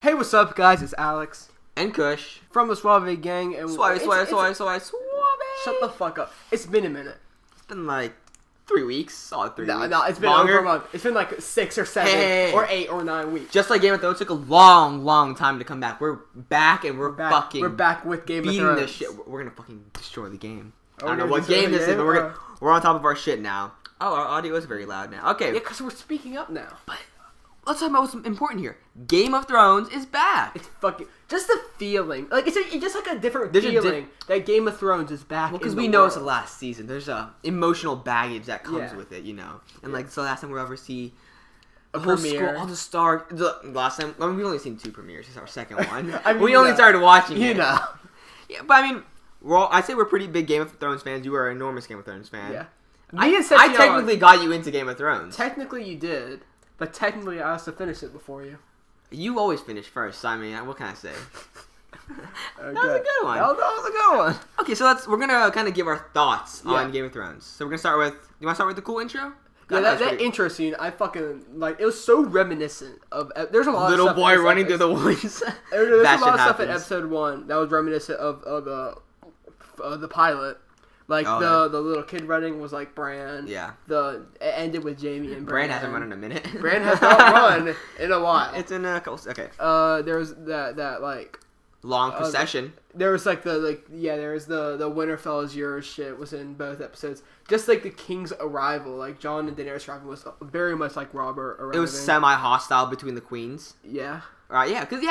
Hey, what's up, guys? It's Alex and Kush from the Suave Gang. And Suave. Shut the fuck up. It's been a minute. It's been like 3 weeks. Solid 3 weeks. No, it's been Longer. over a month. It's been like 6 or 7 or 8 or 9 weeks. Just like Game of Thrones took a long time to come back. We're back and we're back with Game of beating Thrones. this shit. We're gonna fucking destroy the game. Oh, I don't know what game this is, but we're on top of our shit now. Oh, our audio is very loud now. Okay. Yeah, because we're speaking up now. But let's talk about what's important here. Game of Thrones is back. It's fucking just the feeling. Like it's just like a different feeling that Game of Thrones is back. Well, because we know it's the last season. There's a emotional baggage that comes with it, you know. And like it's the last time we'll ever see a premiere. School, all the stars. The last time, I mean, we've only seen 2 premieres. It's our second one. I mean, we only started watching it. You know. Yeah, but I mean, I'd say we're pretty big Game of Thrones fans. You are an enormous Game of Thrones fan. Yeah. I technically got you into Game of Thrones. Technically, you did. But technically, I also finished it before you. You always finish first. So I mean, what can I say? Okay. That was a good one. That was a good one. Okay, so we're gonna kind of give our thoughts on Game of Thrones. So we're gonna start with. You want to start with the cool intro? Yeah, that intro scene, I fucking like. It was so reminiscent of. There's a lot little of stuff boy running through the woods. There's a lot of stuff in episode 1 that was reminiscent of the pilot. Like the little kid running was like Bran. Yeah. It ended with Jaime and Bran. Bran hasn't run in a minute. Bran has not run in a while. It's in a couple. Okay. There was that like long procession. There was like there was the Winterfell is yours shit was in both episodes. Just like the king's arrival, like Jon and Daenerys arrival was very much like Robert arriving. It was semi-hostile between the queens. Yeah. Right. Yeah. Because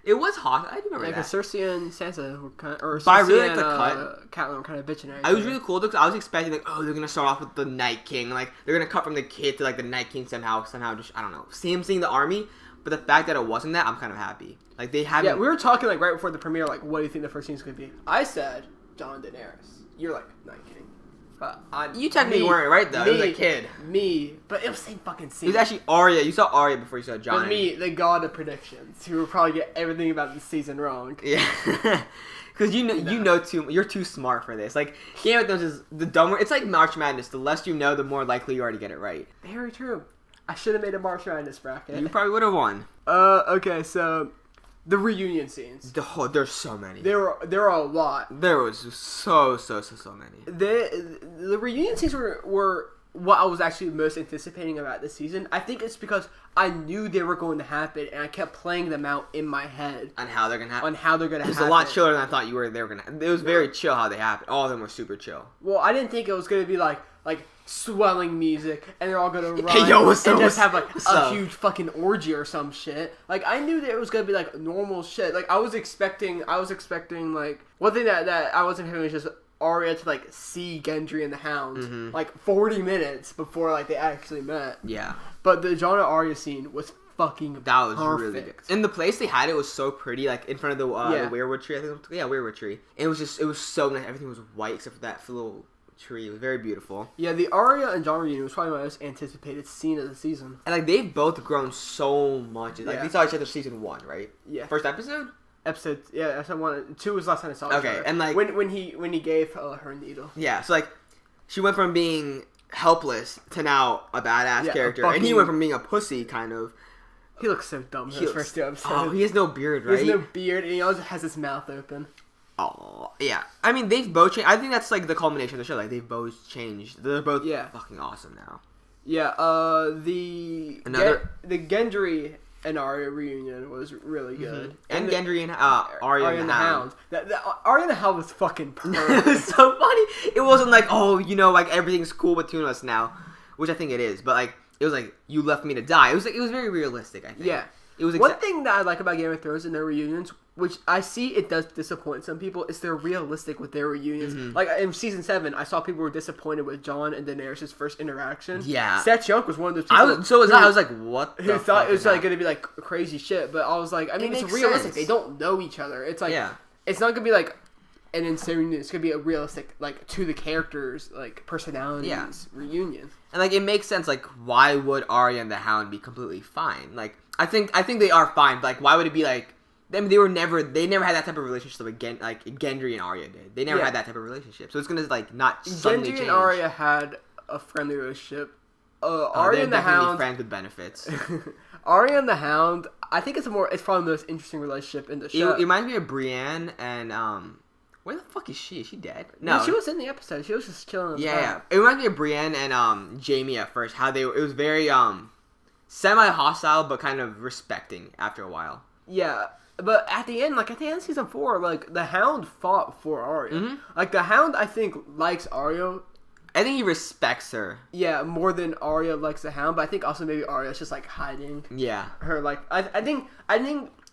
it was hot. I do remember that. Like Cersei and Sansa were kind of, but I really liked the cut. Catelyn were kind of bitching at I was really cool because I was expecting like, oh, they're gonna start off with the Night King, like they're gonna cut from the kid to like the Night King somehow just I don't know, seeing the army. But the fact that it wasn't that, I'm kind of happy. Like they haven't. Yeah, we were talking like right before the premiere, like what do you think the first scene's gonna be? I said Jon and Daenerys. You're like Night King. But you technically weren't right though. It was a kid. But it was the same fucking scene. It was actually Arya. You saw Arya before you saw Jon. But me, the god of predictions, who will probably get everything about the season wrong. Yeah, because you're too smart for this. Like Game of Thrones is the dumber. It's like March Madness. The less you know, the more likely you are to get it right. Very true. I should have made a March Madness bracket. You probably would have won. Okay, so the reunion scenes. There's so many. There are a lot. There was so many. The reunion scenes were what I was actually most anticipating about this season. I think it's because I knew they were going to happen, and I kept playing them out in my head on how they're gonna happen. It was a lot chiller than I thought they were gonna. It was very chill how they happened. All of them were super chill. Well, I didn't think it was gonna be like swelling music, and they're all gonna run and just have like a huge fucking orgy or some shit. Like I knew that it was gonna be like normal shit. Like I was expecting like one thing that I wasn't hearing was just Arya to like see Gendry and the Hound like 40 minutes before like they actually met. Yeah. But the Jon and Arya scene was fucking perfect. Really good. And the place they had it was so pretty, like in front of the weirwood tree. I think weirwood tree. And it was so nice. Everything was white except for that little tree. It was very beautiful. Yeah, the Arya and Jon reunion was probably my most anticipated scene of the season. And like they've both grown so much. Like they saw each other season 1, right? Yeah. First episode? Episode 1. 2 was last time I saw her. Okay, and like when he gave her needle. Yeah, so like she went from being helpless to now a badass character, and he went from being a pussy kind of. He looks so dumb in his first 2 episodes. Oh, he has no beard, right? He has no beard, and he also has his mouth open. Oh, yeah. I mean, they've both changed. I think that's like the culmination of the show. Like they've both changed. They're both fucking awesome now. Yeah. The Gendry and Arya reunion was really good. And Gendry and Arya and the Hound. Arya and the Hound was fucking perfect. It was so funny. It wasn't like, oh, like everything's cool between us now, which I think it is. But like, it was like you left me to die. It was very realistic. I think. Yeah. It was one thing that I like about Game of Thrones and their reunions, which I see it does disappoint some people, is they're realistic with their reunions. Like in season 7, I saw people were disappointed with Jon and Daenerys' first interaction. Yeah, Seth Young was one of those people. I was like, what? Who thought it was like going to be like crazy shit? But I was like, I mean, it's realistic. They don't know each other. It's like it's not going to be like an insane reunion. It's going to be a realistic, like to the characters, like personalities reunion. And like it makes sense. Like, why would Arya and the Hound be completely fine? Like, I think they are fine. But like, why would it be like? I mean, they never had that type of relationship again. Like Gendry and Arya did. They never had that type of relationship. So it's gonna like not suddenly change. Gendry and Arya had a friendly relationship. Arya and the Hound friends with benefits. Arya and the Hound, I think it's probably the most interesting relationship in the show. It reminds me of Brienne and where the fuck is she? Is she dead? No, she was in the episode. She was just chilling. Yeah. It reminds me of Brienne and Jamie at first. How it was very semi-hostile, but kind of respecting after a while. Yeah, but at the end of season 4, like, the Hound fought for Arya. Mm-hmm. Like, the Hound, I think, likes Arya. I think he respects her. Yeah, more than Arya likes the Hound, but I think also maybe Arya's just, like, hiding. Yeah. Her, like, I think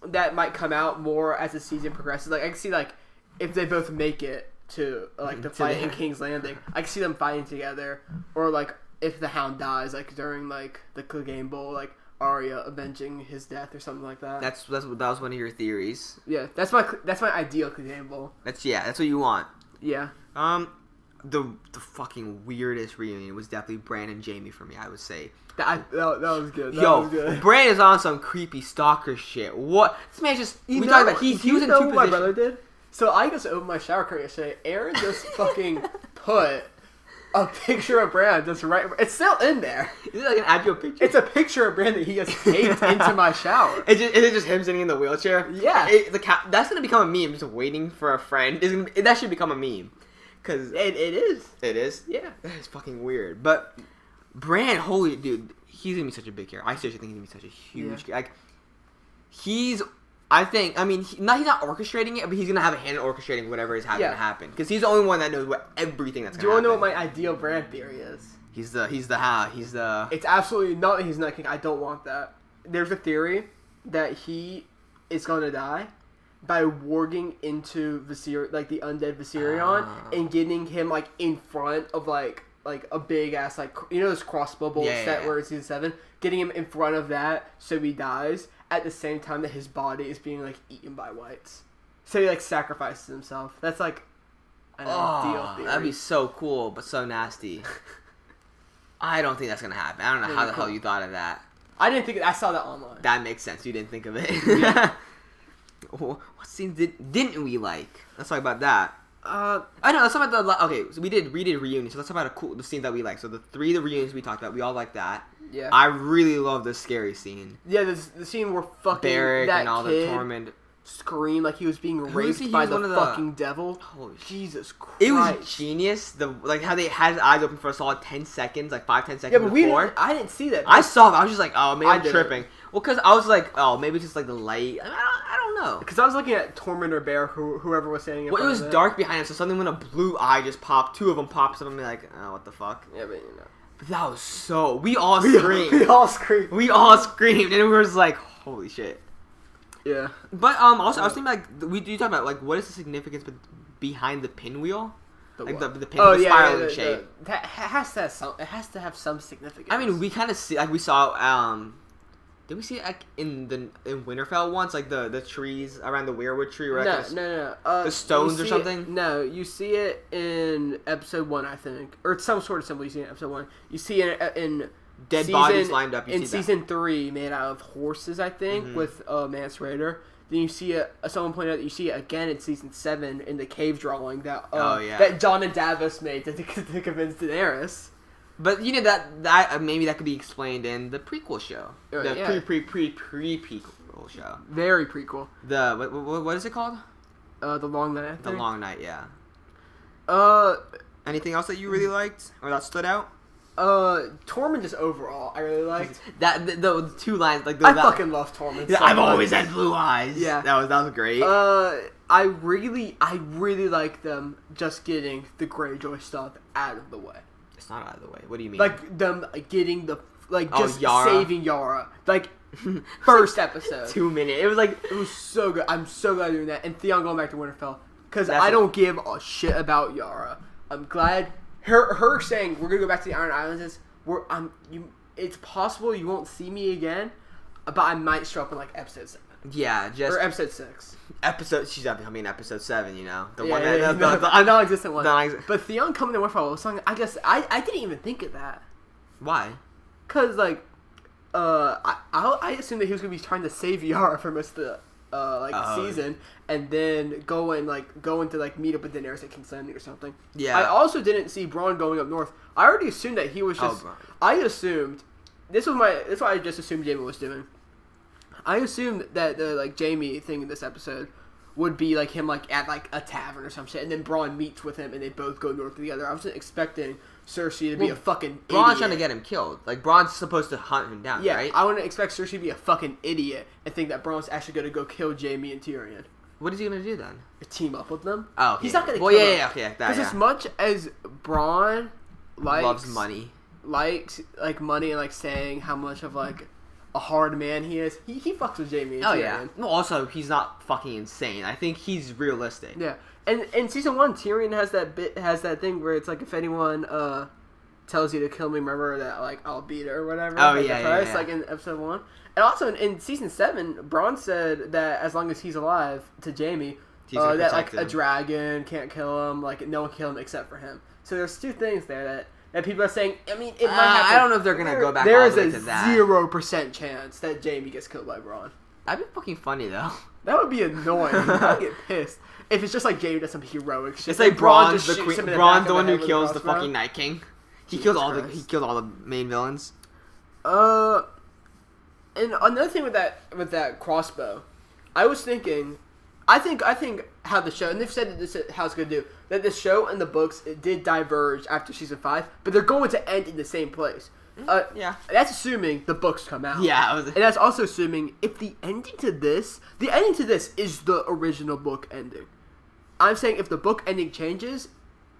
that might come out more as the season progresses. Like, I can see, like, if they both make it to, like, the fight in King's Landing, I can see them fighting together. Or, like, if the Hound dies, like, during, like, the Clegane Bowl, like, Arya avenging his death or something like that. That was one of your theories. Yeah, that's my ideal Clegane Bowl. That's what you want. Yeah. The fucking weirdest reunion was definitely Bran and Jamie for me. I would say that was good. That Yo, was good. Bran is on some creepy stalker shit. What this man just? He was in two positions. My brother did. So I just opened my shower curtain yesterday. Aaron just fucking put a picture of Bran just right. It's still in there. Is it like an actual picture? It's a picture of Bran that he has taped into my shower. Is it just him sitting in the wheelchair? Yeah. That's gonna become a meme. Just waiting for a friend. That should become a meme. Cause it is. It is. Yeah. That is fucking weird. But Bran, holy dude, he's gonna be such a big character. I seriously think he's gonna be such a huge like. He's not orchestrating it, but he's gonna have a hand in orchestrating whatever is having to happen. Because he's the only one that knows everything that's gonna happen. Do you want to know what my ideal Bran theory is? He's the. It's absolutely not. He's not king. I don't want that. There's a theory that he is gonna die by warging into like the undead Viserion and getting him like in front of like a big ass like those crossbow bolts where it's season 7, getting him in front of that so he dies at the same time that his body is being like eaten by whites. So he like sacrifices himself. That's like an ideal theory. That'd be so cool, but so nasty. I don't think that's gonna happen. I don't know how the hell you thought of that. I didn't think I saw that online. That makes sense. You didn't think of it. Yeah. What scene didn't we like? Let's talk about that. I know. Let's talk about so we did reunion. So let's talk about the scenes that we like. So the reunions we talked about, we all like that. Yeah. I really love the scary scene. Yeah, the scene where fucking Barrick that and all kid the torment screamed like he was being raped by the fucking devil. Holy Jesus Christ! It was genius. How they had his eyes open for a solid 10 seconds, like 5-10 seconds. Yeah, but before. I didn't see that. I saw it. I was just like, oh, maybe I'm tripping. It. Well, because I was like, oh, maybe it's just like the light. I don't know. Because I was looking at Torment or Bear, whoever was standing in front it was of dark behind him, so suddenly when a blue eye just popped, 2 of them pops up, and I'm like, oh, what the fuck? Yeah, but But that was so... We all screamed. We all screamed. We all screamed, and it was like, holy shit. Yeah. But also, I was thinking, like, you talk about, like, what is the significance behind the pinwheel? The pinwheel, the spiraling shape. It has to have some significance. I mean, we kind of see, like, we saw, did we see it like in Winterfell once, like the trees around the weirwood tree? Or No. The stones or something? No, you see it in episode 1, I think, or it's some sort of symbol you see in episode 1. You see it in dead bodies lined up. In season 3, made out of horses, I think, with Mance Rayder. Then you see it. Someone pointed out that you see it again in season 7 in the cave drawing that that Jon and Davos made to convince Daenerys. But you know that maybe that could be explained in the prequel show, the pre-prequel show. Very prequel. The what is it called? The Long Night. I think. The Long Night, yeah. Anything else that you really liked or that stood out? Tormund just overall, I really liked. That the 2 lines like I fucking love Tormund. So I've always had blue eyes. Yeah, that was great. I really like them just getting the Greyjoy stuff out of the way. It's not out of the way. What do you mean? Like them getting the Yara. saving Yara. Like first episode. 2 minutes. It was so good. I'm so glad doing that. And Theon going back to Winterfell because I don't give a shit about Yara. I'm glad her saying we're gonna go back to the Iron Islands is it's possible you won't see me again, but I might show up in like episode 7. Yeah, or episode 6. She's definitely coming in episode 7. You know, the non-existent one. But Theon coming to Winterfell was something. I guess I didn't even think of that. Why? Because like, I assumed that he was gonna be trying to save Yara for most of the season, and then go into like meet up with Daenerys at King's Landing or something. Yeah. I also didn't see Bronn going up north. I already assumed that he was just. I assumed that's what I just assumed Jaime was doing. I assumed that the like Jamie thing in this episode would be like him like at like a tavern or some shit, and then Braun meets with him, and they both go north together. I wasn't expecting Cersei to be a fucking Braun's idiot. trying to get him killed. Like, Braun's supposed to hunt him down, Yeah, right? I wouldn't expect Cersei to be a fucking idiot and think that Braun's actually going to go kill Jamie and Tyrion. What is he going to do then? Team up with them. Oh, okay. He's not going to kill them. Yeah. Because as much as Braun loves money. Likes, like, money and, like, saying how much of, like, a hard man he is, he fucks with Jamie and Tyrion. Yeah. No, also, he's not fucking insane. I think he's realistic. Yeah. And in season 1, Tyrion has that thing where it's like, if anyone tells you to kill me, remember that like I'll beat her or whatever. Oh, like, yeah. Like in episode 1. And also in season 7, Braun said that as long as he's alive to Jamie, that like a dragon can't kill him, like no one can kill him except for him. So there's two things there that people are saying. I mean, it might happen. I don't know if they're gonna go back. There all is the way a to that. 0% chance that Jamie gets killed by Braun. That'd be fucking funny though. That would be annoying. I'd get pissed. If it's just like Jamie does some heroic shit. It's like Braun's just the shoots him queen. in Braun's back the of one who head with a kills the crossbow. fucking Night King. He Jesus killed all Christ. the main villains. And another thing with that crossbow, I was thinking, I think how the show, and they've said that this is how it's gonna do, that the show and the books it did diverge after season 5, but they're going to end in the same place. Yeah. That's assuming the books come out. Yeah. And that's also assuming if the ending to this is the original book ending. I'm saying if the book ending changes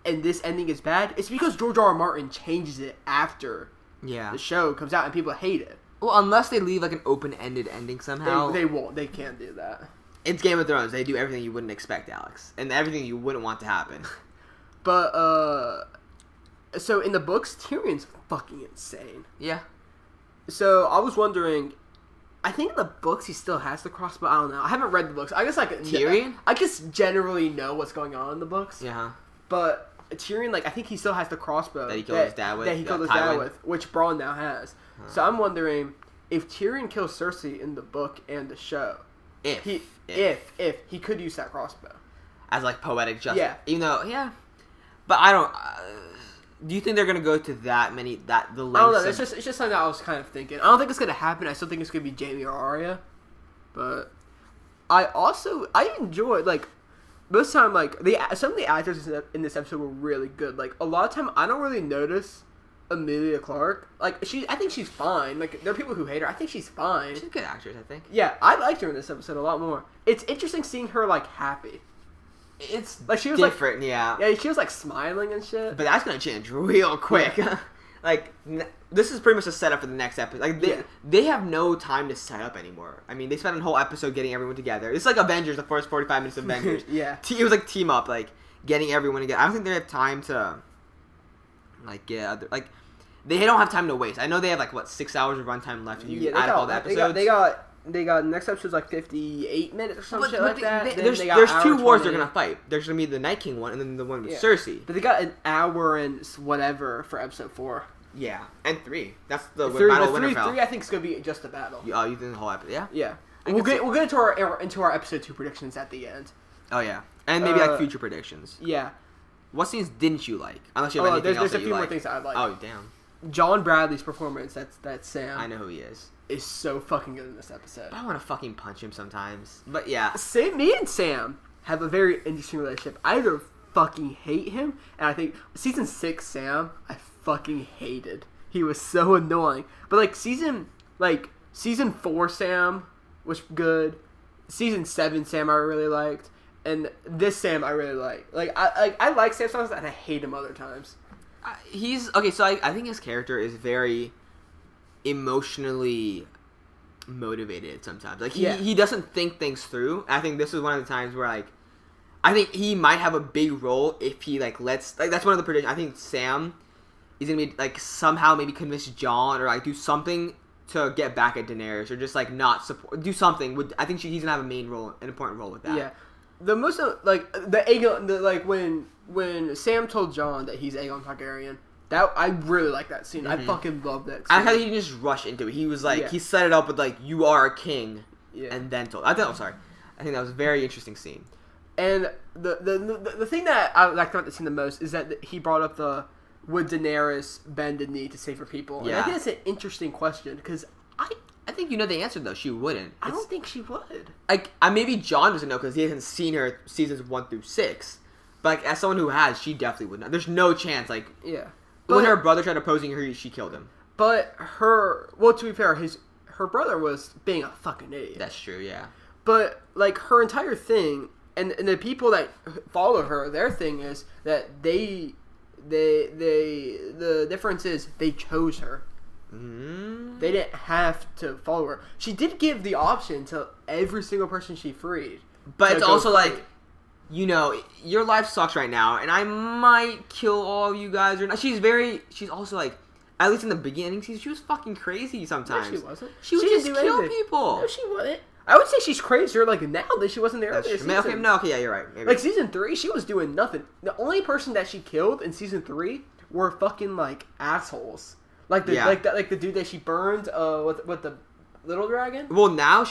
and this ending is bad, it's because George R. R. Martin changes it after the show comes out and people hate it. Well, unless they leave like an open-ended ending somehow. They won't. They can't do that. It's Game of Thrones. They do everything you wouldn't expect, Alex. And everything you wouldn't want to happen. But, so in the books, Tyrion's fucking insane. Yeah. So I was wondering, I think in the books he still has the crossbow. I don't know. I haven't read the books. I guess like Tyrion? I just generally know what's going on in the books. Yeah. But Tyrion, like I think he still has the crossbow that he killed his dad with. That he killed his dad with, which Braun now has. So I'm wondering if Tyrion kills Cersei in the book and the show. If he could use that crossbow as like poetic justice. Yeah. Even though but I don't. Do you think they're gonna go to that many the lengths? I don't know. It's just something that I was kind of thinking. I don't think it's gonna happen. I still think it's gonna be Jaime or Arya. But I enjoyed like most of the time like some of the actors in this episode were really good. Like a lot of time I don't really notice Emilia Clarke. Like I think she's fine. Like there are people who hate her. I think she's fine. She's a good actress, I think. Yeah, I liked her in this episode a lot more. It's interesting seeing her like happy. It's like she was different, like, yeah, she was like smiling and shit. But that's gonna change real quick. Yeah. Like this is pretty much a setup for the next episode. Like they have no time to set up anymore. I mean, they spent a whole episode getting everyone together. It's like Avengers, the first 45 minutes of Avengers. Yeah, it was like team up, like getting everyone together. I don't think they have time to like get other like. They don't have time to waste. I know they have like 6 hours of runtime left. If you add up all the episodes. They got next episode's like 58 minutes or something like that. There's 2 wars they're gonna fight. There's gonna be the Night King one and then the one with Cersei. But they got an hour and whatever for episode 4. Yeah, and 3. That's the Battle of Winterfell. 3 I think is gonna be just a battle. Oh, you think the whole episode? Yeah. Yeah. We'll get into our episode 2 predictions at the end. Oh yeah, and maybe like future predictions. Yeah. What scenes didn't you like? Unless you have anything else there's that a few more things that I like. Oh damn. John Bradley's performance, that's Sam. I know who he is so fucking good in this episode. I want to fucking punch him sometimes. But yeah. Me and Sam have a very interesting relationship. I either fucking hate him, and I think season 6 Sam, I fucking hated. He was so annoying. But like season 4 Sam was good. Season 7 Sam I really liked. And this Sam I really like. I like Sam sometimes and I hate him other times. He's okay, so I think his character is very emotionally motivated sometimes. Like he doesn't think things through. I think this is one of the times where like I think he might have a big role if he like lets like that's one of the predictions. I think Sam is gonna be like somehow maybe convince Jon or like do something to get back at Daenerys or just like not support do something. I think he's gonna have an important role with that. Yeah. The most like the Aegon like when Sam told Jon that he's Aegon Targaryen, that I really like that scene. I fucking love that scene. I thought he didn't just rush into it. He was like he set it up with like you are a king, and then told. I think that was a very interesting scene. And the thing that I liked about the scene the most is that he brought up the would Daenerys bend the knee to save her people. And I think that's an interesting question because I think you know the answer though. She wouldn't. I don't think she would. Like, maybe John doesn't know because he hasn't seen her seasons 1 through 6. But like, as someone who has, she definitely would not. There's no chance. Like, Yeah. when her brother tried opposing her, she killed him. But to be fair, her brother was being a fucking idiot. That's true. Yeah. But like her entire thing, and the people that follow her, their thing is that the difference is they chose her. Mm. They didn't have to follow her. She did give the option to every single person she freed. But it's also like, you know, your life sucks right now, and I might kill all of you guys or not. She's also like, at least in the beginning, she was fucking crazy sometimes. No, she wasn't. She would just kill people. No, she wouldn't. I would say she's crazier like now than she was in the earlier seasons. Okay, yeah, you're right. Maybe. Like season 3, she was doing nothing. The only person that she killed in season 3 were fucking like assholes. Like the dude that she burned with the little dragon. Well, now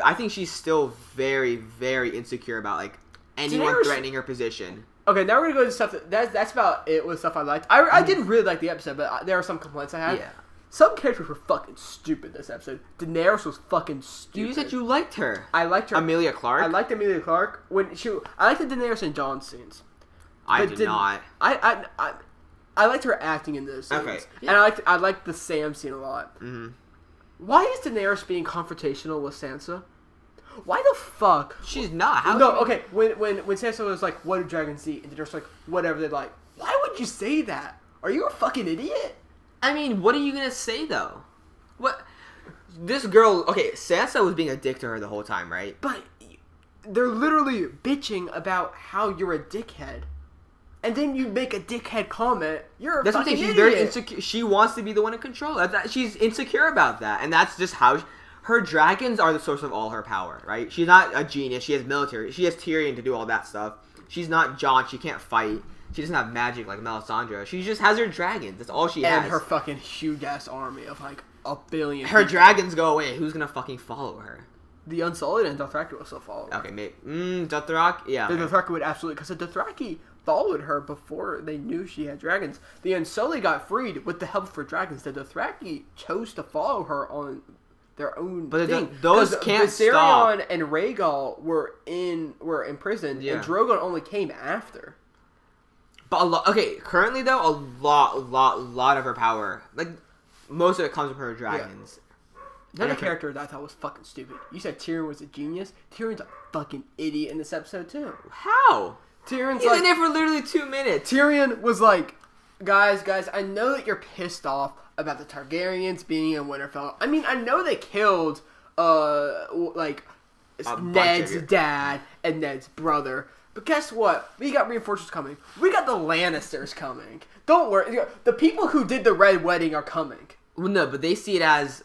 I think she's still very, very insecure about like anyone threatening her position. Okay, now we're gonna go to stuff that's about it with stuff I liked. I did really like the episode, but there are some complaints I had. Yeah. Some characters were fucking stupid this episode. Daenerys was fucking stupid. You said you liked her. I liked her. Emilia Clarke? I liked Emilia Clarke. I liked the Daenerys and Jon scenes. I did not. I liked her acting in those scenes. Okay. Yeah. And I liked the Sam scene a lot. Mm-hmm. Why is Daenerys being confrontational with Sansa? Why the fuck? She's not. Okay. When Sansa was like, "What do dragons eat?" and Daenerys was like, "Whatever they like." Why would you say that? Are you a fucking idiot? I mean, what are you gonna say though? What? This girl. Okay, Sansa was being a dick to her the whole time, right? But they're literally bitching about how you're a dickhead. And then you make a dickhead comment. You're a that's fucking what I'm saying. idiot. She's very insecure. She wants to be the one in control. She's insecure about that, and that's just how her dragons are the source of all her power. Right? She's not a genius. She has military. She has Tyrion to do all that stuff. She's not Jon. She can't fight. She doesn't have magic like Melisandre. She just has her dragons. That's all she has. And her fucking huge ass army of like 1 billion. Her dragons go away. Who's gonna fucking follow her? The Unsullied and Dothraki will still follow her. Okay, maybe. Dothraki? Yeah. The Dothraki would absolutely... Because the Dothraki followed her before they knew she had dragons. The Unsullied got freed with the help of her dragons. The Dothraki chose to follow her on their own thing. Those can't Viserion stop. and Rhaegal were in prison, and Drogon only came after. But currently though, a lot of her power, like most of it comes from her dragons. Yeah. Another character that I thought was fucking stupid. You said Tyrion was a genius. Tyrion's a fucking idiot in this episode too. How? Tyrion's He's in there for literally 2 minutes. Tyrion was like, guys, I know that you're pissed off about the Targaryens being in Winterfell. I mean, I know they killed Ned's dad and Ned's brother. But guess what? We got reinforcements coming. We got the Lannisters coming. Don't worry. The people who did the Red Wedding are coming. Well, no, but they see it as...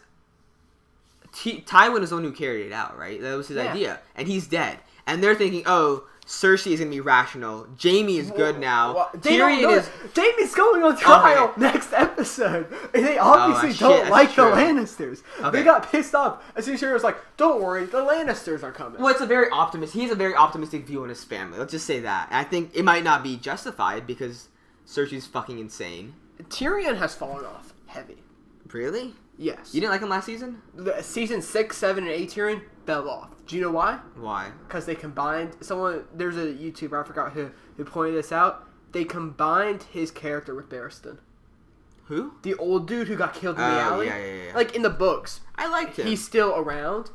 Tywin is the one who carried it out, right? That was his idea. And he's dead. And they're thinking, oh, Cersei is going to be rational. Jaime is good now. Tyrion is... Jaime's going on trial next episode. And they obviously don't like the Lannisters. Okay. They got pissed off. As soon as Tyrion was like, don't worry, the Lannisters are coming. Well, he has a very optimistic view on his family. Let's just say that. And I think it might not be justified because Cersei's fucking insane. Tyrion has fallen off heavy. Really? Yes. You didn't like him last season? Season 6, 7, and 8 Tyrion fell off. Do you know why? Why? Because they combined... There's a YouTuber, I forgot who pointed this out. They combined his character with Barristan. Who? The old dude who got killed in the alley. Yeah. Like, in the books. I liked him. He's still around.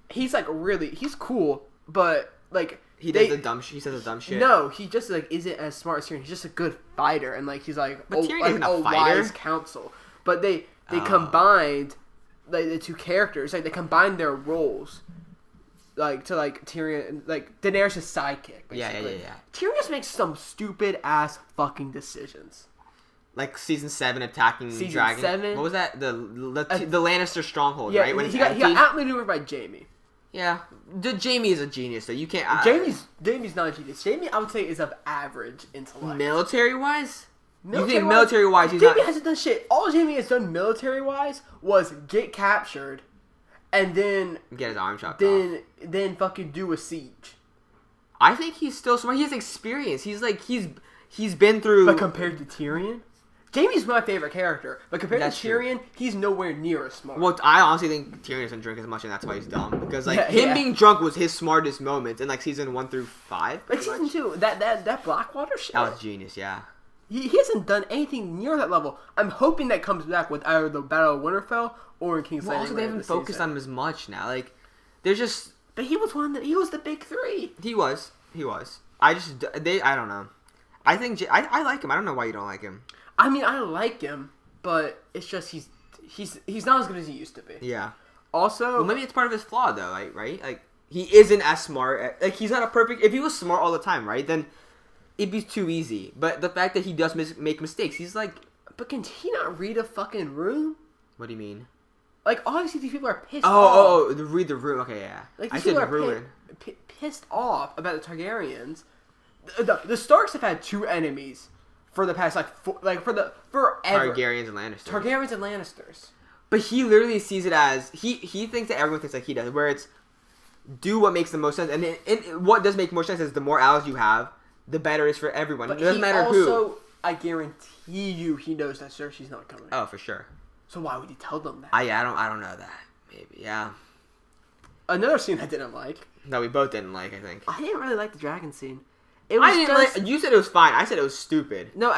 He's, like, really... He's cool, but, like... He says the dumb shit? No, he just, like, isn't as smart as Tyrion. He's just a good fighter, and, like, he's, like... But Tyrion isn't a fighter. Wise counsel. But they combined... Like, the two characters, like, they combined their roles, like, to, like, Tyrion, like, Daenerys' sidekick, basically. Yeah. Tyrion just makes some stupid-ass fucking decisions. Like, season 7 attacking Dragon. 7? What was that? The Lannister stronghold, yeah, right? When he got outmaneuvered by Jaime. Yeah. Jaime is a genius, though. You can't... Jaime's not a genius. Jaime, I would say, is of average intellect. Military-wise? You think military-wise he's Jaime hasn't done shit. All Jaime has done military-wise was get captured and then... Get his arm chopped off. Then fucking do a siege. I think he's still smart. He has experience. He's like... He's been through... But compared to Tyrion? Jaime's my favorite character, but compared That's to Tyrion, he's nowhere near as smart. Well, I honestly think Tyrion doesn't drink as much, and that's why he's dumb. Because like being drunk was his smartest moment in like season 1 through 5. Like season 2, that Blackwater shit. That was genius, yeah. He hasn't done anything near that level. I'm hoping that comes back with either the Battle of Winterfell or in King's Landing. Also, they haven't focused on him as much now. Like, they're just. But he was he was the big 3. He was. I don't know. I think I like him. I don't know why you don't like him. I mean, I like him, but it's just he's not as good as he used to be. Yeah. Also, well, maybe it's part of his flaw, though. Like, right? Like, he isn't as smart. Like, he's not a perfect. If he was smart all the time, right? Then it'd be too easy. But the fact that he does make mistakes, he's like. But can he not read a fucking room? What do you mean? Like, obviously these people are pissed off. Read the room. Okay, yeah. Like, I said ruin. Pissed off about the Targaryens. The Starks have had 2 enemies for the past forever. Targaryens and Lannisters. Targaryens and Lannisters. But he literally sees it as he thinks that everyone thinks like he does, where it's do what makes the most sense, and what does make more sense is the more allies you have, the better it is for everyone. But it doesn't matter who. I guarantee you, he knows that Cersei's not coming. Oh, for sure. So why would he tell them that? I don't know that. Maybe, yeah. Another scene I didn't like. No, we both didn't like. I think. I didn't really like the dragon scene. I didn't like. You said it was fine. I said it was stupid. No,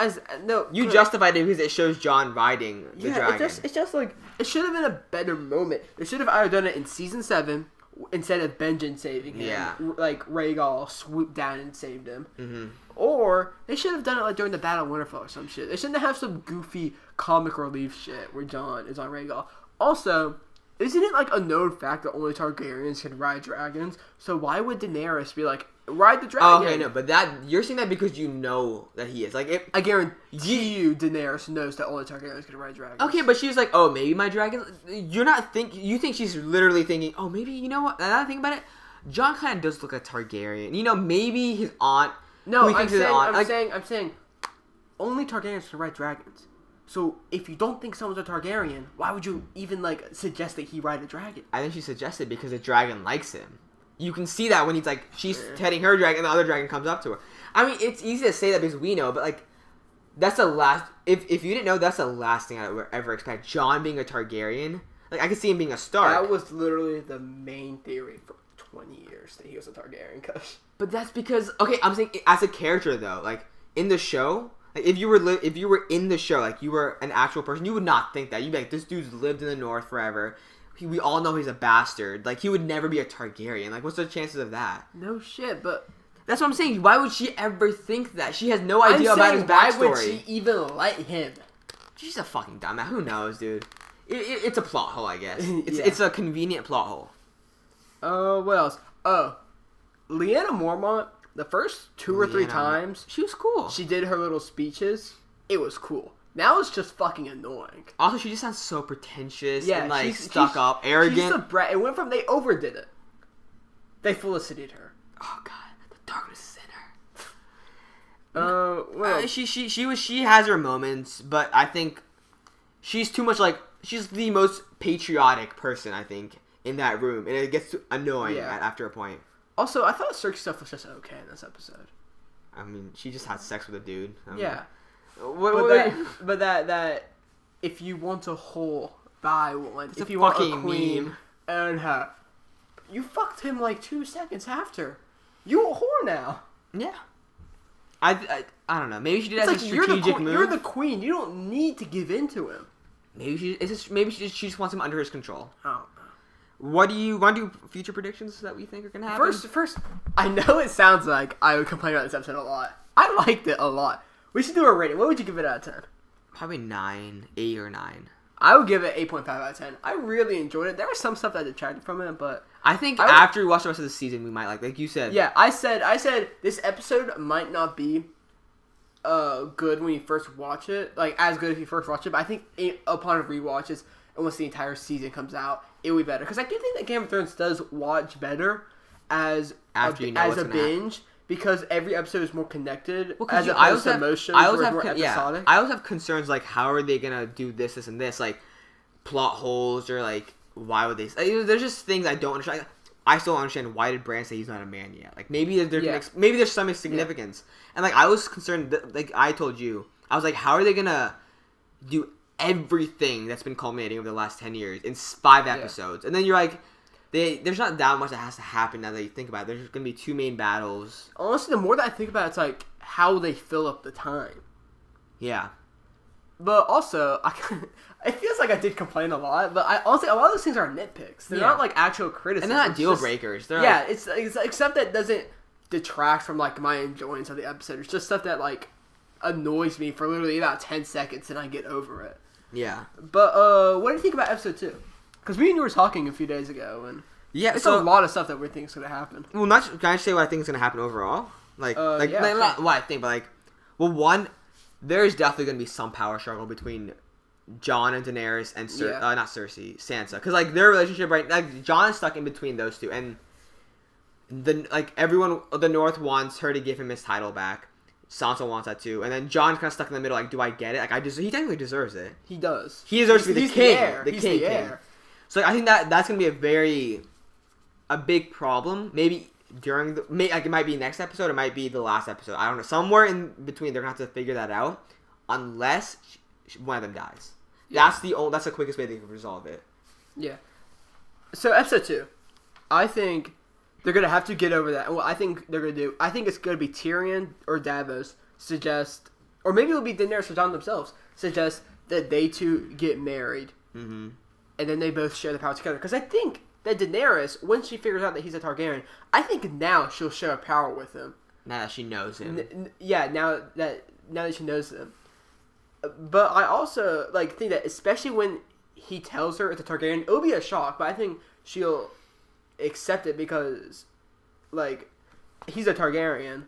You justified it because it shows Jon riding the dragon. It's just like it should have been a better moment. They should have either done it in season 7 instead of Benjen saving him. Yeah. Like Rhaegal swooped down and saved him. Mm-hmm. Or they should have done it like during the Battle of Winterfell or some shit. They shouldn't have some goofy comic relief shit where Jon is on Rhaegal. Also, isn't it like a known fact that only Targaryens can ride dragons? So why would Daenerys be like, ride the dragon? Oh, okay, no, but you're saying that because you know that he is. Like, I guarantee you Daenerys knows that only Targaryens can ride dragons. Okay, but she was like, oh, maybe my dragon. You think she's literally thinking, oh, maybe, you know what? Now that I think about it, Jon kind of does look like Targaryen. You know, maybe his aunt. No, I'm saying, only Targaryens can ride dragons. So if you don't think someone's a Targaryen, why would you even like suggest that he ride a dragon? I think she suggested because the dragon likes him. You can see that when he's like, she's petting her dragon, and the other dragon comes up to her. I mean, it's easy to say that because we know, but like, that's the last. If you didn't know, that's the last thing I would ever expect. Jon being a Targaryen, like I could see him being a Stark. That was literally the main theory for 20 years that he was a Targaryen. Kush. But that's because I'm saying as a character though, like in the show, like if you were in the show, like you were an actual person, you would not think that. You'd be like, this dude's lived in the North forever. We all know he's a bastard. Like he would never be a Targaryen. Like what's the chances of that? No shit, but that's what I'm saying. Why would she ever think that? She has no idea about his backstory. Why would she even let him? She's a fucking dumbass. Who knows, dude? It's a plot hole, I guess. It's a convenient plot hole. What else? Oh, Lyanna Mormont. The first 2 or 3 times she was cool. She did her little speeches. It was cool. Now it's just fucking annoying. Also, she just sounds so pretentious and like stuck up, arrogant. She's a brat. It went from they overdid it. They felicited her. Oh god, the darkness is in her. Well, she has her moments, but I think she's too much like she's the most patriotic person I think in that room, and it gets annoying after a point. Also, I thought Cersei stuff was just okay in this episode. I mean, she just had sex with a dude. But that if you want a whore, buy one. If you want a queen, earn her. You fucked him like 2 seconds after. You a whore now. Yeah. I don't know. Maybe she did as a strategic move. You're the queen. You don't need to give in to him. Maybe she just wants him under his control. Oh. What do you want to do? Future predictions that we think are gonna happen? First, I know it sounds like I would complain about this episode a lot. I liked it a lot. We should do a rating. What would you give it out of 10? Probably 9, 8 or 9. I would give it 8.5 out of 10. I really enjoyed it. There was some stuff that detracted from it, but I think after we watch the rest of the season, we might like you said. Yeah, I said this episode might not be good when you first watch it, like as good if you first watch it. But I think upon rewatches and once the entire season comes out, it'll be better. Because I do think that Game of Thrones does watch better as a binge. Because every episode is more connected as opposed to most shows where it's more episodic. I always have concerns like how are they gonna do this and this, like plot holes or like why would they? There's just things I don't understand. I still don't understand why did Bran say he's not a man yet. Like maybe there's some significance. And like I was concerned, like I told you, I was like, how are they gonna do everything that's been culminating over the last 10 years in 5 episodes. And then you're like, there's not that much that has to happen now that you think about it. There's going to be 2 main battles. Honestly, the more that I think about it, it's like how they fill up the time. Yeah. But also, it feels like I did complain a lot, but honestly, a lot of those things are nitpicks. They're not like actual criticism. And they're not deal breakers. They're like, it's stuff that doesn't detract from like my enjoyance of the episode. It's just stuff that like annoys me for literally about 10 seconds and I get over it. Yeah. But what do you think about episode 2? Because me and you were talking a few days ago, and it's a lot of stuff that we think is going to happen. Well, can I say what I think is going to happen overall? Not what I think, but one, there's definitely going to be some power struggle between Jon and Daenerys and not Cersei, Sansa, because like their relationship Jon is stuck in between those two, and everyone, the North wants her to give him his title back. Sansa wants that too, and then Jon's kind of stuck in the middle. Like, do I get it? Like, he technically deserves it. He does. He deserves to be the king. He's the heir. So I think that's gonna be a big problem. Maybe during it might be next episode, it might be the last episode. I don't know. Somewhere in between, they're gonna have to figure that out, unless one of them dies. Yeah. That's the quickest way they can resolve it. Yeah. So episode 2, I think they're gonna have to get over that. And what I think they're gonna do, I think it's gonna be Tyrion or Davos suggest, or maybe it'll be Daenerys or Jon themselves suggest that they two get married, and then they both share the power together. Because I think that Daenerys, when she figures out that he's a Targaryen, I think now she'll share power with him. Now that she knows him. Now that she knows him. But I also think that especially when he tells her it's a Targaryen, it'll be a shock. But I think she'll accept it because, he's a Targaryen.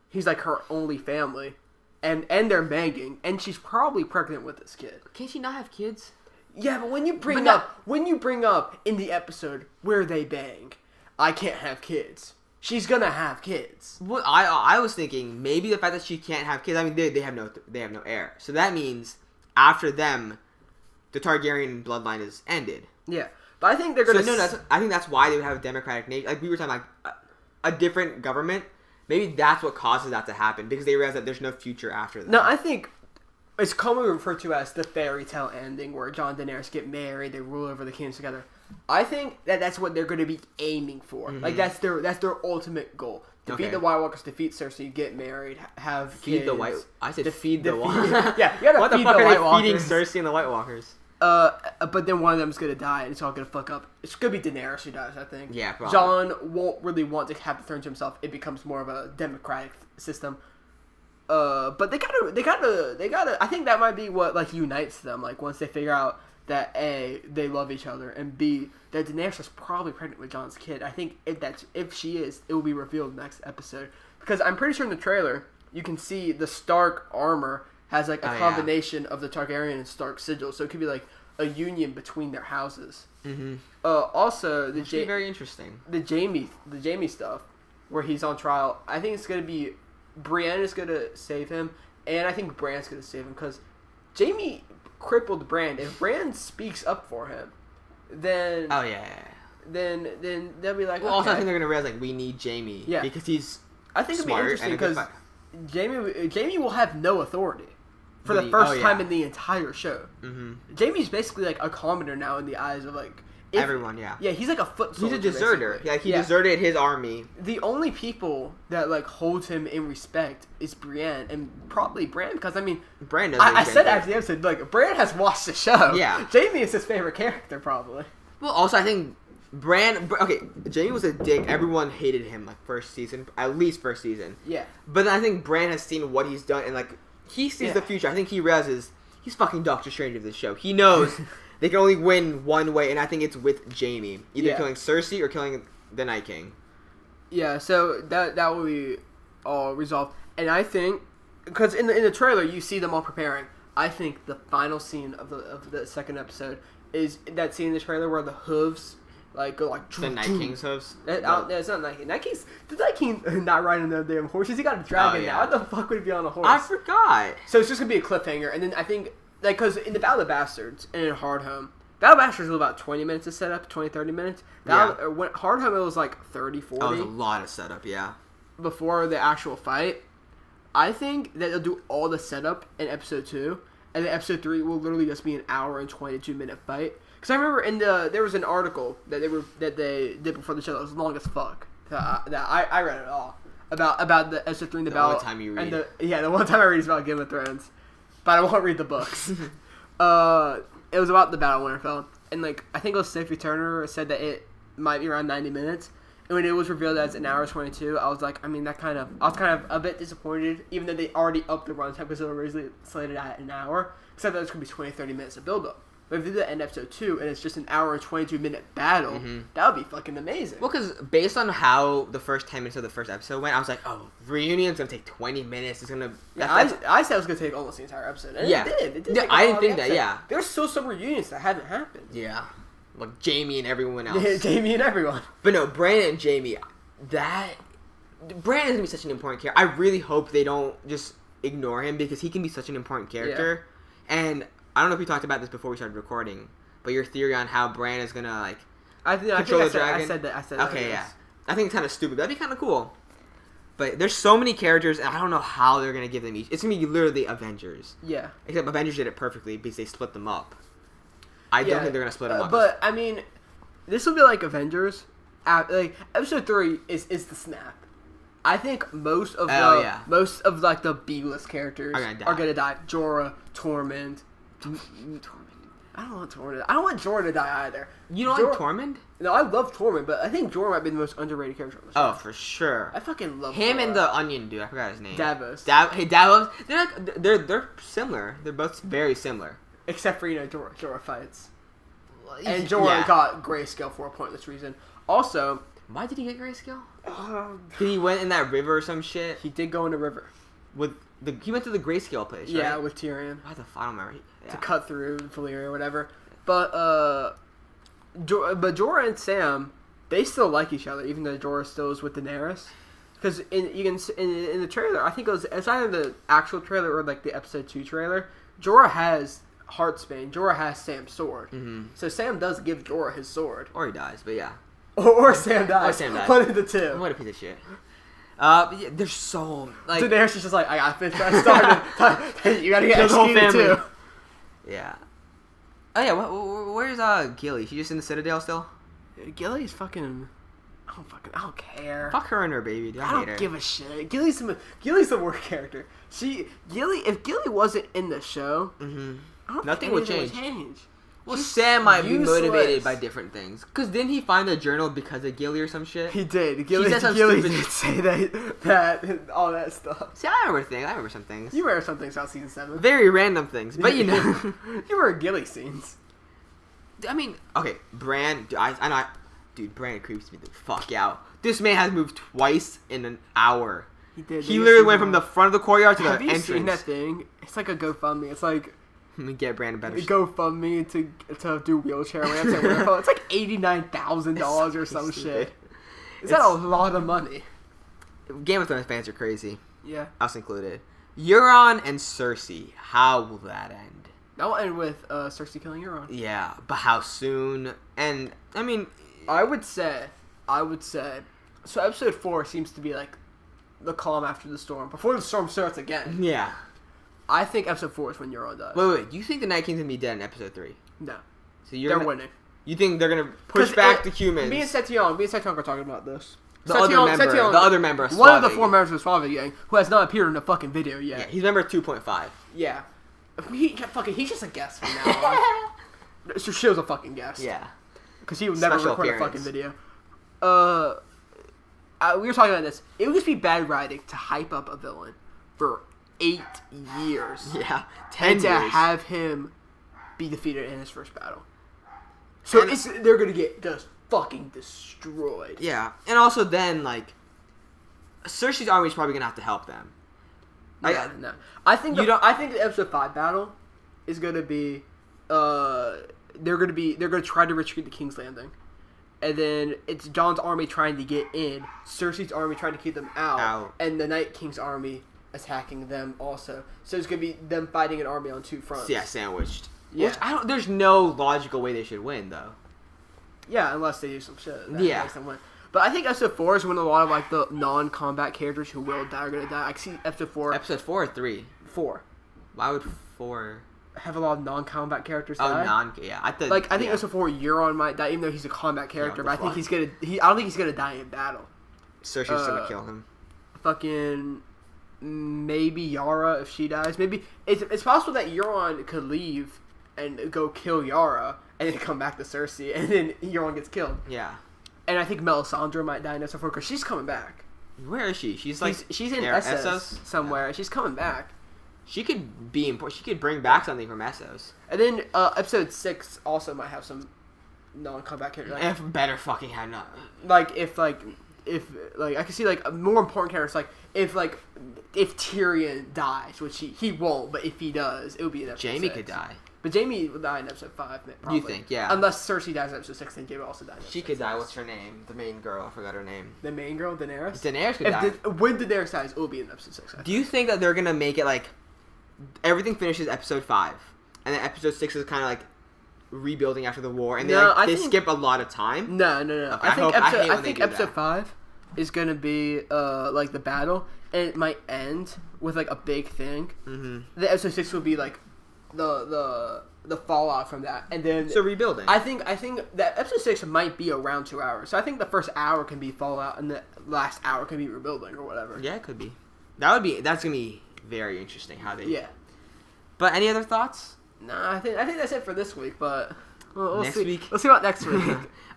He's her only family, and they're banging, and she's probably pregnant with this kid. Can't she not have kids? Yeah, but when you bring up in the episode where they bang, I can't have kids. She's gonna have kids. Well, I was thinking maybe the fact that she can't have kids. I mean, they have no heir, so that means after them, the Targaryen bloodline is ended. Yeah, but I think they're gonna. I think that's why they would have a democratic nation. Like we were talking, a different government. Maybe that's what causes that to happen because they realize that there's no future after that. No, I think it's commonly referred to as the fairy tale ending, where Jon and Daenerys get married, they rule over the kingdoms together. I think that's what they're going to be aiming for. Mm-hmm. That's their ultimate goal. Defeat the White Walkers, defeat Cersei, get married, have feed kids. The White. I said feed the White. Yeah, you gotta what feed the fuck the are White they Walkers. feeding Cersei and the White Walkers? But then one of them's gonna die, and it's all gonna fuck up. It's gonna be Daenerys who dies, I think. Yeah, probably. Jon won't really want to have the throne to himself. It becomes more of a democratic system. But they gotta. I think that might be what unites them. Once they figure out that A, they love each other, and B, that Daenerys is probably pregnant with Jon's kid. I think if she is, it will be revealed next episode. Because I'm pretty sure in the trailer you can see the Stark armor has a combination of the Targaryen and Stark sigil, so it could be a union between their houses. Mm-hmm. Also, Which would be very interesting. The Jaime stuff, where he's on trial. I think it's gonna be Brienne is gonna save him, and I think Bran's gonna save him because Jaime crippled Bran. If Bran speaks up for him, then then they'll be like. Well, also I think they're gonna realize we need Jaime. Yeah. Because he's. I think it'll be interesting because Jaime will have no authority for the first time in the entire show. Mm-hmm. Jaime's basically a commoner now in the eyes of everyone. Yeah. Yeah, he's a foot soldier. He's a deserter. Basically. He deserted his army. The only people that holds him in respect is Brienne and probably Bran because Bran does. I said after the episode Bran has watched the show. Yeah. Jaime is his favorite character probably. Well, also I think. Jaime was a dick. Everyone hated him first season, at least first season. Yeah. But then I think Bran has seen what he's done, and he sees the future. I think he realizes he's fucking Doctor Strange of this show. He knows they can only win one way, and I think it's with Jaime, either killing Cersei or killing the Night King. Yeah. So that will be all resolved, and I think because in the trailer you see them all preparing. I think the final scene of the second episode is that scene in the trailer where the hooves. Go the Night King's hooves. It's not Night King. The Night King not riding the damn horses. He got a dragon now. What the fuck would he be on a horse? I forgot. So it's just gonna be a cliffhanger, and then I think because in the Battle of Bastards and in Hardhome, Battle of Bastards was about 20 minutes of setup, 20-30 minutes. When Hardhome it was 30-40. That was a lot of setup, yeah. Before the actual fight, I think that they'll do all the setup in episode 2, and then episode 3 will literally just be an hour and 22-minute fight. Because I remember there was an article that they did before the show that was long as fuck. That I read it all about the episode 3 and the battle. The one time you read. The one time I read is about Game of Thrones, but I won't read the books. It was about the Battle of Winterfell, and like I think it was Sophie Turner said that it might be around 90 minutes. And when it was revealed as an hour 22, I was like, I was kind of a bit disappointed, even though they already upped the runtime because it was originally slated at an hour. Because I thought it was going to be 20-30 minutes of build-up. But if they do that in episode 2 and it's just an hour and 22-minute battle, that would be fucking amazing. Well, because based on how the first 10 minutes of the first episode went, I was like, oh, reunion's going to take 20 minutes. It's going to... I said it was going to take almost the entire episode. And yeah. It did. I didn't think that, yeah. There's still some reunions that haven't happened. Yeah. Like Jamie and everyone else. Yeah, Jamie and everyone. But no, Brandon and Jamie, Brandon's going to be such an important character. I really hope they don't just ignore him because he can be such an important character. Yeah. And... I don't know if we talked about this before we started recording, but your theory on how Bran is gonna like control the dragon. I said that. Okay, yeah. I think it's kind of stupid. That'd be kind of cool. But there's so many characters, and I don't know how they're gonna give them each. It's gonna be literally Avengers. Yeah. Except Avengers did it perfectly because they split them up. I don't think they're gonna split them up. But I mean, this will be like Avengers. Like episode 3 is the snap. I think most of the B-list characters are gonna die. Jorah, Tormund. I don't want Tormund. I don't want Jorah to die either. You don't like Tormund? No, I love Tormund, but I think Jorah might be the most underrated character on the show. Oh, for sure. I fucking love him Jorah. And the onion dude. I forgot his name. Davos. Davos. They're similar. They're both very similar. Except for Jorah fights. And Jorah got grayscale for a pointless reason. Also, why did he get grayscale? He went in that river or some shit. He did go in the river. He went to the grayscale place, right? Yeah, with Tyrion. Why the fuck? I don't remember. Yeah. To cut through Valyria or whatever. But Jorah and Sam, they still like each other, even though Jorah still is with Daenerys. Because in the trailer, I think it's either the actual trailer or like the episode 2 trailer, Jorah has Heartsbane. Jorah has Sam's sword. Mm-hmm. So Sam does give Jorah his sword. Or he dies, but yeah. Or Sam dies. One of the two. What a piece of shit. Yeah, there's so like Daenerys is just like, I got finished. I started. You gotta get the whole family too. Yeah. Oh yeah. Where's Gilly? She just in the Citadel still? Gilly's fucking. I don't care. Fuck her and her baby. Dude. I hate her. Give a shit. Gilly's the worst character. If Gilly wasn't in the show, nothing would change. Well, Sam might be motivated by different things. Because didn't he find the journal because of Gilly or some shit? He did. Gilly did say that all that stuff. See, I remember some things. You remember some things about season 7. Very random things, but you know. You remember Gilly scenes. I mean, okay, Bran, dude, Bran creeps me the fuck out. This man has moved twice in an hour. He did. He literally went from the front of the courtyard to the entrance. Have you seen that thing? It's like a GoFundMe. It's like... Get Brandon better. GoFundMe to do wheelchair ramps at Winterfell. It's like $89,000 or some shit. Is that a lot of money? Game of Thrones fans are crazy. Yeah. Us included. Euron and Cersei. How will that end? That will end with Cersei killing Euron. Yeah, but how soon? And, I mean... I would say... So episode 4 seems to be like the calm after the storm. Before the storm starts again. Yeah. I think episode 4 is when Euron dies. Wait. Do you think the Night King's going to be dead in episode 3? No. So they're winning. You think they're going to push back the humans? Me and Setion are talking about this. The other member. One of the 4 members of Suave Gang, who has not appeared in a fucking video yet. Yeah, he's member 2.5. Yeah. He's just a guest from now on. Mr. Shield's a fucking guest. Yeah. Because he would never record a fucking video. We were talking about this. It would just be bad writing to hype up a villain for 8 years. Yeah, 10 years. And to have him be defeated in his first battle. So they're going to get just fucking destroyed. Yeah, and also then, like, Cersei's army is probably going to have to help them. No. I think the episode 5 battle is going to be, they're going to try to retreat to King's Landing. And then it's Jon's army trying to get in, Cersei's army trying to keep them out. And the Night King's army attacking them also. So it's gonna be them fighting an army on 2 fronts. Yeah, sandwiched. Yeah. Which there's no logical way they should win though. Yeah, unless they do some shit that makes them win. But I think episode 4 is when a lot of like the non-combat characters who will die are gonna die. I see episode 4. Episode 4 or 3? 4. Why would 4? have a lot of non-combat characters Oh, die. yeah. I think episode 4, Euron might die, even though he's a combat character. But I think he's gonna. I don't think he's gonna die in battle. Cersei's gonna kill him. Fucking maybe Yara if she dies. Maybe it's possible that Euron could leave and go kill Yara and then come back to Cersei, and then Euron gets killed. Yeah. And I think Melisandre might die in episode 4 because she's coming back. Where is she? She's in Essos somewhere. Yeah. She's coming back. She could be important. She could bring back something from Essos. And then episode 6 also might have some non-combat characters. If better fucking have not. If I can see like more important characters if Tyrion dies, which he won't, but if he does, it would be in episode Jaime 6. could die. But Jaime will die in episode 5, probably. You think? Yeah. Unless Cersei dies in episode 6, then Jaime also dies. She could die. What's her name? The main girl. I forgot her name. The main girl, Daenerys. Daenerys could die. When Daenerys dies, it will be in episode 6. Do you think that they're gonna make it like everything finishes episode 5, and then episode 6 is kind of like rebuilding after the war, and they skip a lot of time? No. Okay, I think episode 5 is gonna be like the battle, and it might end with like a big thing. Mm-hmm. The episode 6 will be like the fallout from that, and then rebuilding. I think that episode 6 might be around 2 hours. So I think the first hour can be fallout, and the last hour can be rebuilding or whatever. Yeah, it could be. That's gonna be very interesting how they. Yeah. But any other thoughts? Nah, I think that's it for this week. But we'll next see. week. We'll see about next week.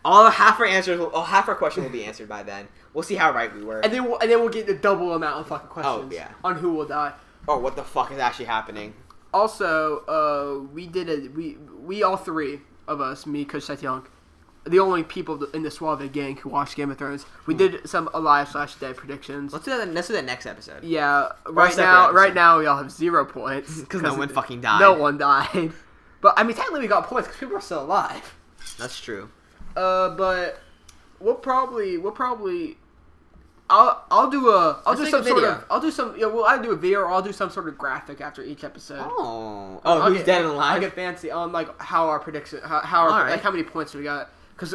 Half our question will be answered by then. We'll see how right we were. And then we'll get the double amount of fucking questions. Oh, yeah. On who will die. Or what the fuck is actually happening. Also, we all three of us, me, Kush, Young, the only people in the Suave gang who watched Game of Thrones. We did some Alive/Dead predictions. Let's do that next episode. Yeah, right now we all have 0 points because no one fucking died. No one died. But I mean, technically we got points because people are still alive. That's true. But we'll probably. I'll do a video, or I'll do some sort of graphic after each episode. Who's dead and alive? I get fancy on like how our prediction, like how many points we got, because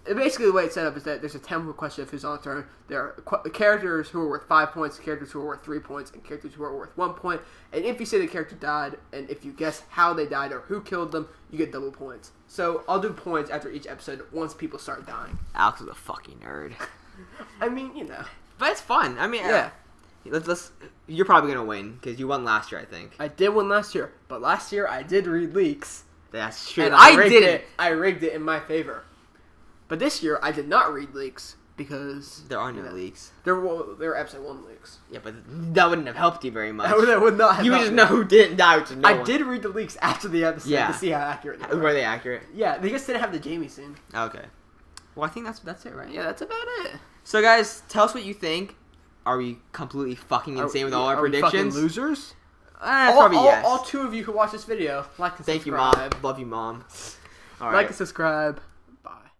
basically the way it's set up is that there's a 10-point question of who's on the turn. There are characters who are worth 5 points, characters who are worth 3 points, and characters who are worth 1 point. And if you say the character died, and if you guess how they died or who killed them, you get double points. So I'll do points after each episode once people start dying. Alex is a fucking nerd. I mean, but it's fun. I mean, yeah. Let's. You're probably gonna win because you won last year, I think. I did win last year, but last year I did read leaks. That's true. And I rigged it in my favor. But this year I did not read leaks because there are no leaks. There were episode 1 leaks. Yeah, but that wouldn't have helped you very much. That would not have. You would just know who didn't die, which is no one. I did read the leaks after the episode to see how accurate they were. Were they accurate? Yeah, they just didn't have the Jaime scene. Okay. Well, I think that's it, right? Yeah, that's about it. So, guys, tell us what you think. Are we completely fucking insane with all our predictions? Are we fucking losers? Probably yes. All 2 of you who watch this video, like and subscribe. Thank you, Mom. Love you, Mom. All right. Like and subscribe.